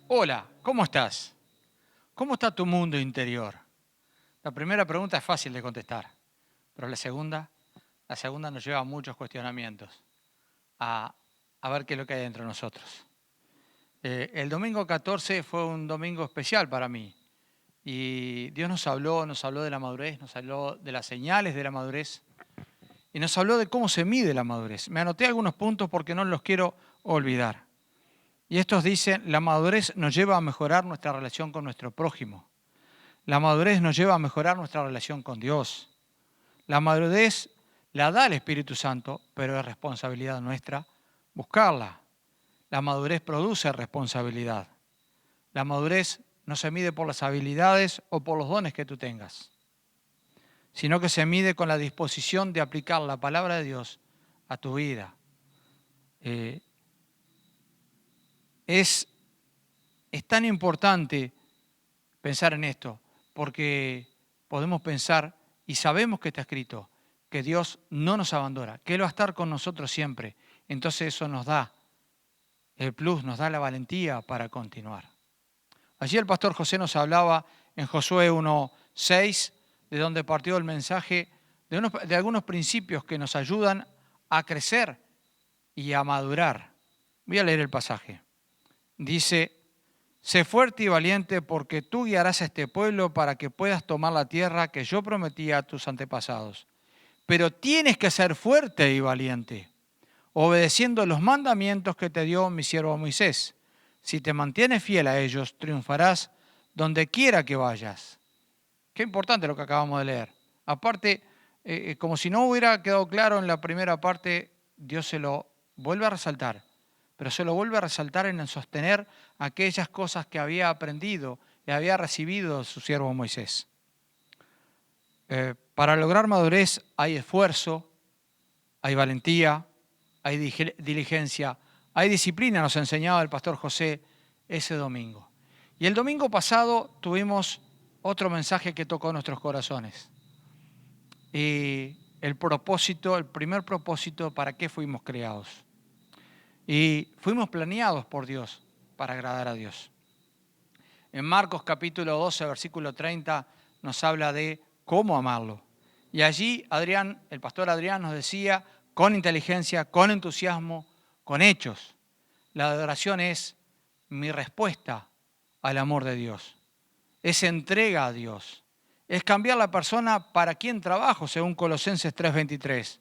Hola, ¿cómo estás? ¿Cómo está tu mundo interior? La primera pregunta es fácil de contestar, pero la segunda nos lleva a muchos cuestionamientos, a, a ver qué es lo que hay dentro de nosotros. El domingo 14 fue un domingo especial para mí y Dios nos habló de la madurez, nos habló de las señales de la madurez y nos habló de cómo se mide la madurez. Me anoté algunos puntos porque no los quiero olvidar. Y estos dicen, la madurez nos lleva a mejorar nuestra relación con nuestro prójimo. La madurez nos lleva a mejorar nuestra relación con Dios. La madurez la da el Espíritu Santo, pero es responsabilidad nuestra buscarla. La madurez produce responsabilidad. La madurez no se mide por las habilidades o por los dones que tú tengas, sino que se mide con la disposición de aplicar la palabra de Dios a tu vida. Eh, es, es tan importante pensar en esto, porque podemos pensar y sabemos que está escrito, que Dios no nos abandona, que Él va a estar con nosotros siempre. Entonces eso nos da el plus, nos da la valentía para continuar. Allí el pastor José nos hablaba en Josué 1:6, de donde partió el mensaje, de algunos principios que nos ayudan a crecer y a madurar. Voy a leer el pasaje. Dice: sé fuerte y valiente porque tú guiarás a este pueblo para que puedas tomar la tierra que yo prometí a tus antepasados. Pero tienes que ser fuerte y valiente, obedeciendo los mandamientos que te dio mi siervo Moisés. Si te mantienes fiel a ellos, triunfarás donde quiera que vayas. Qué importante lo que acabamos de leer. Aparte, como si no hubiera quedado claro en la primera parte, Dios se lo vuelve a resaltar, pero se lo vuelve a resaltar en el sostener aquellas cosas que había aprendido y había recibido de su siervo Moisés. Para lograr madurez hay esfuerzo, hay valentía, hay diligencia, hay disciplina, nos enseñaba el pastor José ese domingo. Y el domingo pasado tuvimos otro mensaje que tocó nuestros corazones. Y el propósito, el primer propósito, ¿para qué fuimos creados? Y fuimos planeados por Dios para agradar a Dios. En Marcos capítulo 12, versículo 30, nos habla de cómo amarlo. Y allí el pastor Adrián nos decía, con inteligencia, con entusiasmo, con hechos. La adoración es mi respuesta al amor de Dios. Es entrega a Dios. Es cambiar la persona para quien trabajo, según Colosenses 3:23.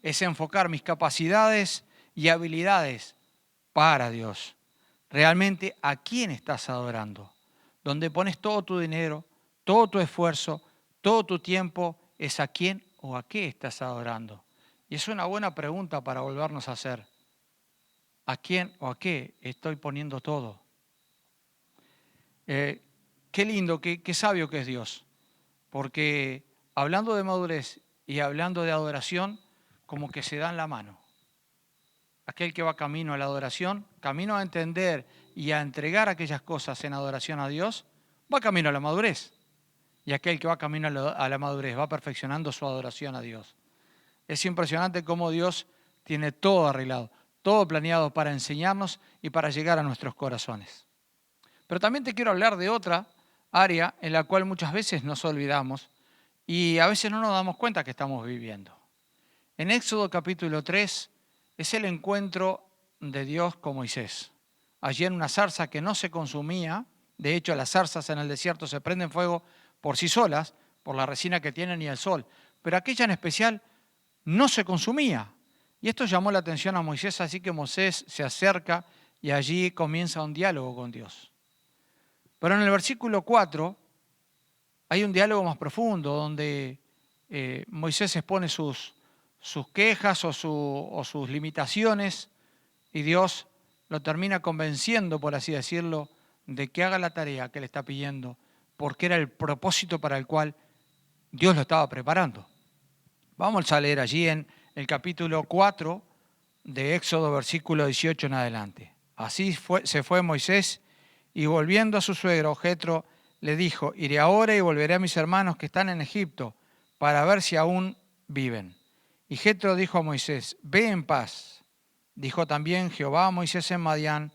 Es enfocar mis capacidades y habilidades para Dios. Realmente, ¿a quién estás adorando? Donde pones todo tu dinero, todo tu esfuerzo, todo tu tiempo, es a quién o a qué estás adorando. Y es una buena pregunta para volvernos a hacer. ¿A quién o a qué estoy poniendo todo? Qué lindo, qué sabio que es Dios. Porque hablando de madurez y hablando de adoración, como que se dan la mano. Aquel que va camino a la adoración, camino a entender y a entregar aquellas cosas en adoración a Dios, va camino a la madurez. Y aquel que va camino a la madurez va perfeccionando su adoración a Dios. Es impresionante cómo Dios tiene todo arreglado, todo planeado para enseñarnos y para llegar a nuestros corazones. Pero también te quiero hablar de otra área en la cual muchas veces nos olvidamos y a veces no nos damos cuenta que estamos viviendo. En Éxodo capítulo 3 es el encuentro de Dios con Moisés. Allí en una zarza que no se consumía, de hecho las zarzas en el desierto se prenden fuego por sí solas, por la resina que tienen y el sol, pero aquella en especial no se consumía. Y esto llamó la atención a Moisés, así que Moisés se acerca y allí comienza un diálogo con Dios. Pero en el versículo 4 hay un diálogo más profundo donde Moisés expone sus quejas o sus limitaciones y Dios lo termina convenciendo, por así decirlo, de que haga la tarea que le está pidiendo, porque era el propósito para el cual Dios lo estaba preparando. Vamos a leer allí en el capítulo 4 de Éxodo, versículo 18 en adelante. Se fue Moisés y volviendo a su suegro Jetro le dijo: iré ahora y volveré a mis hermanos que están en Egipto para ver si aún viven. Y Jetro dijo a Moisés: ve en paz. Dijo también Jehová a Moisés en Madián: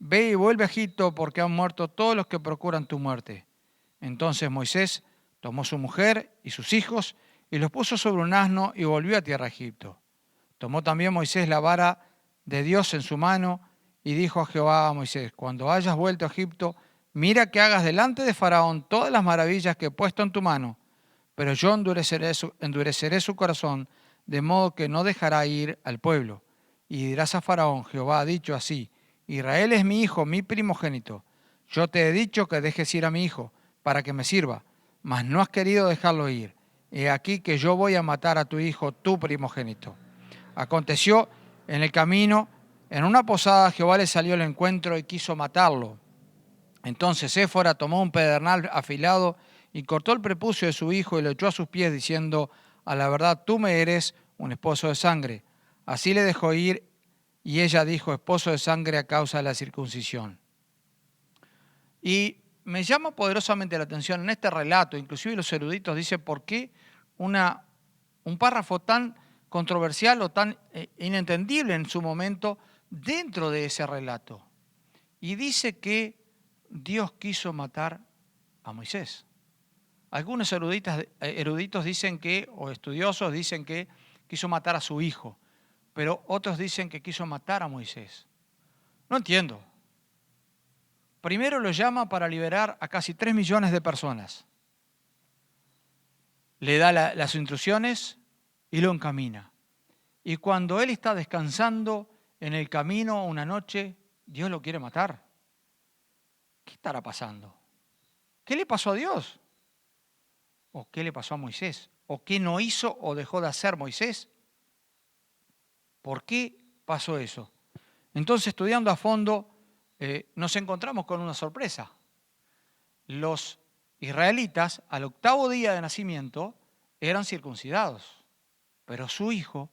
ve y vuelve a Egipto porque han muerto todos los que procuran tu muerte. Entonces Moisés tomó su mujer y sus hijos y los puso sobre un asno y volvió a tierra de Egipto. Tomó también Moisés la vara de Dios en su mano y dijo a Jehová a Moisés: cuando hayas vuelto a Egipto, mira que hagas delante de Faraón todas las maravillas que he puesto en tu mano, pero yo endureceré su corazón, de modo que no dejará ir al pueblo. Y dirás a Faraón: Jehová ha dicho así: Israel es mi hijo, mi primogénito. Yo te he dicho que dejes ir a mi hijo, para que me sirva, mas no has querido dejarlo ir. He aquí que yo voy a matar a tu hijo, tu primogénito. Aconteció en el camino, en una posada, Jehová le salió al encuentro y quiso matarlo. Entonces Séfora tomó un pedernal afilado y cortó el prepucio de su hijo y lo echó a sus pies, diciendo: a la verdad tú me eres un esposo de sangre. Así le dejó ir, y ella dijo: esposo de sangre a causa de la circuncisión. Y me llama poderosamente la atención en este relato, inclusive los eruditos dicen por qué un párrafo tan controversial o tan inentendible en su momento dentro de ese relato. Y dice que Dios quiso matar a Moisés. Algunos eruditos dicen que, o estudiosos dicen que quiso matar a su hijo, pero otros dicen que quiso matar a Moisés. No entiendo. Primero lo llama para liberar a casi 3 millones de personas. Le da las instrucciones y lo encamina. Y cuando él está descansando en el camino una noche, Dios lo quiere matar. ¿Qué estará pasando? ¿Qué le pasó a Dios? ¿O qué le pasó a Moisés? ¿O qué no hizo o dejó de hacer Moisés? ¿Por qué pasó eso? Entonces, estudiando a fondo, nos encontramos con una sorpresa. Los israelitas, al 8º día de nacimiento, eran circuncidados, pero su hijo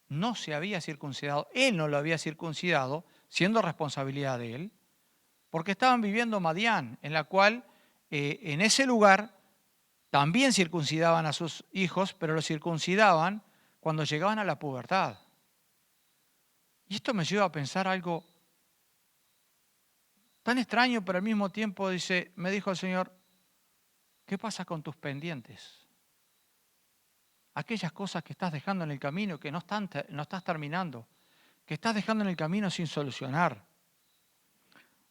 no se había circuncidado, él no lo había circuncidado, siendo responsabilidad de él, porque estaban viviendo Madián, en la cual en ese lugar también circuncidaban a sus hijos, pero los circuncidaban cuando llegaban a la pubertad. Y esto me lleva a pensar algo tan extraño, pero al mismo tiempo me dijo el Señor: ¿qué pasa con tus pendientes? Aquellas cosas que estás dejando en el camino, que no estás terminando, que estás dejando en el camino sin solucionar.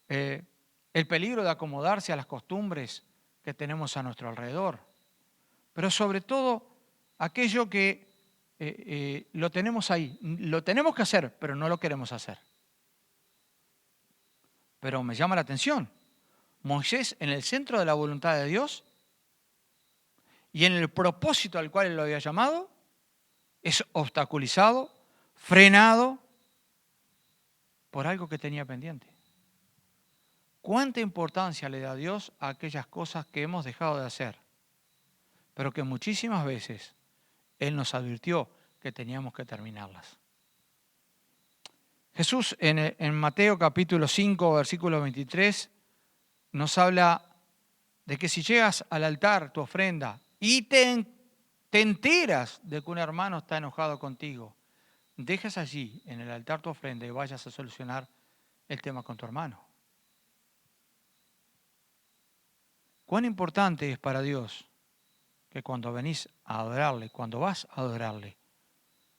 El peligro de acomodarse a las costumbres que tenemos a nuestro alrededor. Pero sobre todo, aquello que lo tenemos ahí. Lo tenemos que hacer, pero no lo queremos hacer. Pero me llama la atención. Moisés, en el centro de la voluntad de Dios y en el propósito al cual él lo había llamado, es obstaculizado, frenado por algo que tenía pendiente. ¿Cuánta importancia le da Dios a aquellas cosas que hemos dejado de hacer? Pero que muchísimas veces Él nos advirtió que teníamos que terminarlas. Jesús en Mateo capítulo 5, versículo 23, nos habla de que si llegas al altar tu ofrenda y te enteras de que un hermano está enojado contigo, dejas allí en el altar tu ofrenda y vayas a solucionar el tema con tu hermano. ¿Cuán importante es para Dios que cuando venís a adorarle, cuando vas a adorarle,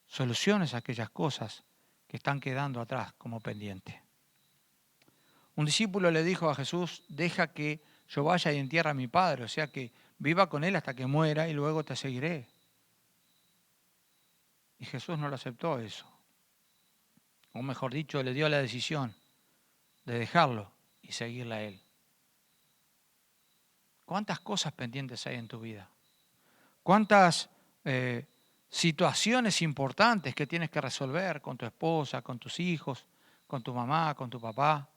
soluciones aquellas cosas que están quedando atrás como pendiente? Un discípulo le dijo a Jesús: deja que yo vaya y entierre a mi padre, o sea que viva con él hasta que muera y luego te seguiré. Y Jesús no lo aceptó eso. O mejor dicho, le dio la decisión de dejarlo y seguirle a él. ¿Cuántas cosas pendientes hay en tu vida? ¿Cuántas situaciones importantes que tienes que resolver con tu esposa, con tus hijos, con tu mamá, con tu papá?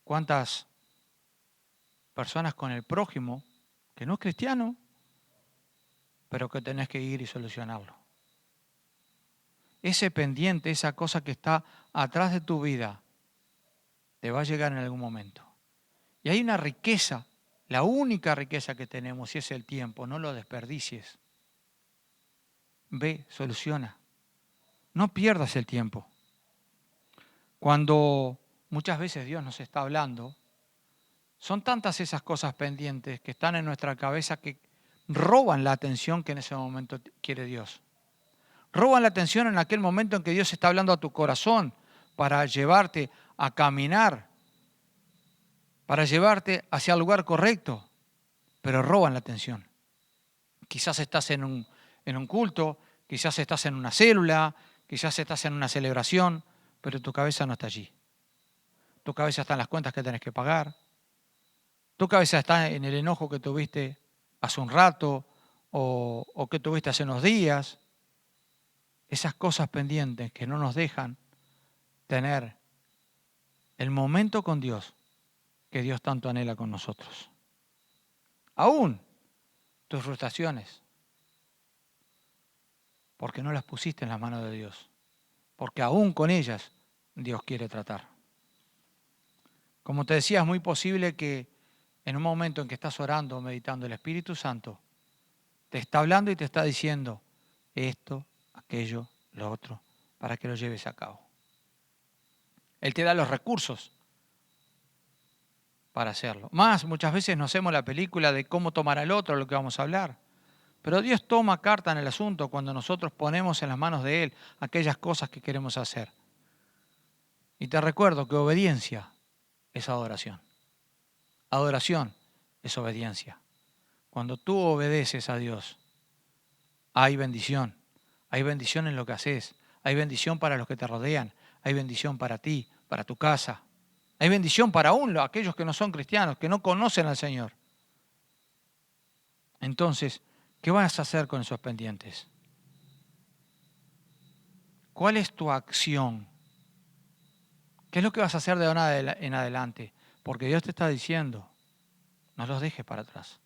¿Cuántas personas con el prójimo que no es cristiano, pero que tenés que ir y solucionarlo? Ese pendiente, esa cosa que está atrás de tu vida, te va a llegar en algún momento. Y hay una riqueza, la única riqueza que tenemos, y es el tiempo. No lo desperdicies. Ve, soluciona. No pierdas el tiempo. Cuando muchas veces Dios nos está hablando, son tantas esas cosas pendientes que están en nuestra cabeza que roban la atención que en ese momento quiere Dios. Roban la atención en aquel momento en que Dios está hablando a tu corazón para llevarte a caminar, para llevarte hacia el lugar correcto, pero roban la atención. Quizás estás en un culto, quizás estás en una célula, quizás estás en una celebración, pero tu cabeza no está allí. Tu cabeza está en las cuentas que tenés que pagar. Tu cabeza está en el enojo que tuviste hace un rato o que tuviste hace unos días. Esas cosas pendientes que no nos dejan tener el momento con Dios que Dios tanto anhela con nosotros. Aún tus frustraciones, porque no las pusiste en las manos de Dios, porque aún con ellas Dios quiere tratar. Como te decía, es muy posible que en un momento en que estás orando o meditando, el Espíritu Santo te está hablando y te está diciendo esto, aquello, lo otro, para que lo lleves a cabo. Él te da los recursos para hacerlo. Más, muchas veces no hacemos la película de cómo tomar al otro, lo que vamos a hablar. Pero Dios toma carta en el asunto cuando nosotros ponemos en las manos de Él aquellas cosas que queremos hacer. Y te recuerdo que obediencia es adoración. Adoración es obediencia. Cuando tú obedeces a Dios, hay bendición. Hay bendición en lo que haces. Hay bendición para los que te rodean. Hay bendición para ti, para tu casa. Hay bendición para aún aquellos que no son cristianos, que no conocen al Señor. Entonces, ¿qué vas a hacer con esos pendientes? ¿Cuál es tu acción? ¿Qué es lo que vas a hacer de ahora en adelante? Porque Dios te está diciendo, no los dejes para atrás.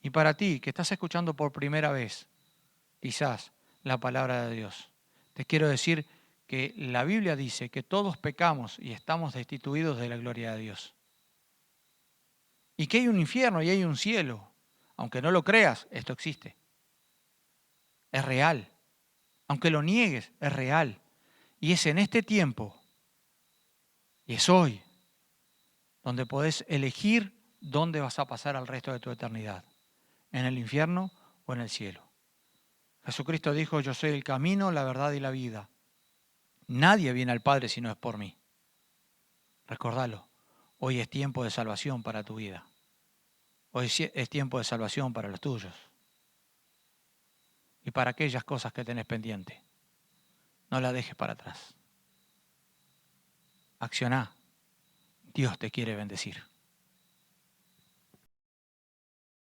Y para ti, que estás escuchando por primera vez, quizás, la palabra de Dios, te quiero decir que la Biblia dice que todos pecamos y estamos destituidos de la gloria de Dios. Y que hay un infierno y hay un cielo. Aunque no lo creas, esto existe. Es real. Aunque lo niegues, es real. Y es en este tiempo, y es hoy, donde podés elegir dónde vas a pasar el resto de tu eternidad. En el infierno o en el cielo. Jesucristo dijo, yo soy el camino, la verdad y la vida. Nadie viene al Padre si no es por mí. Recordalo, hoy es tiempo de salvación para tu vida. Hoy es tiempo de salvación para los tuyos. Y para aquellas cosas que tenés pendiente. No la dejes para atrás. Accioná. Dios te quiere bendecir.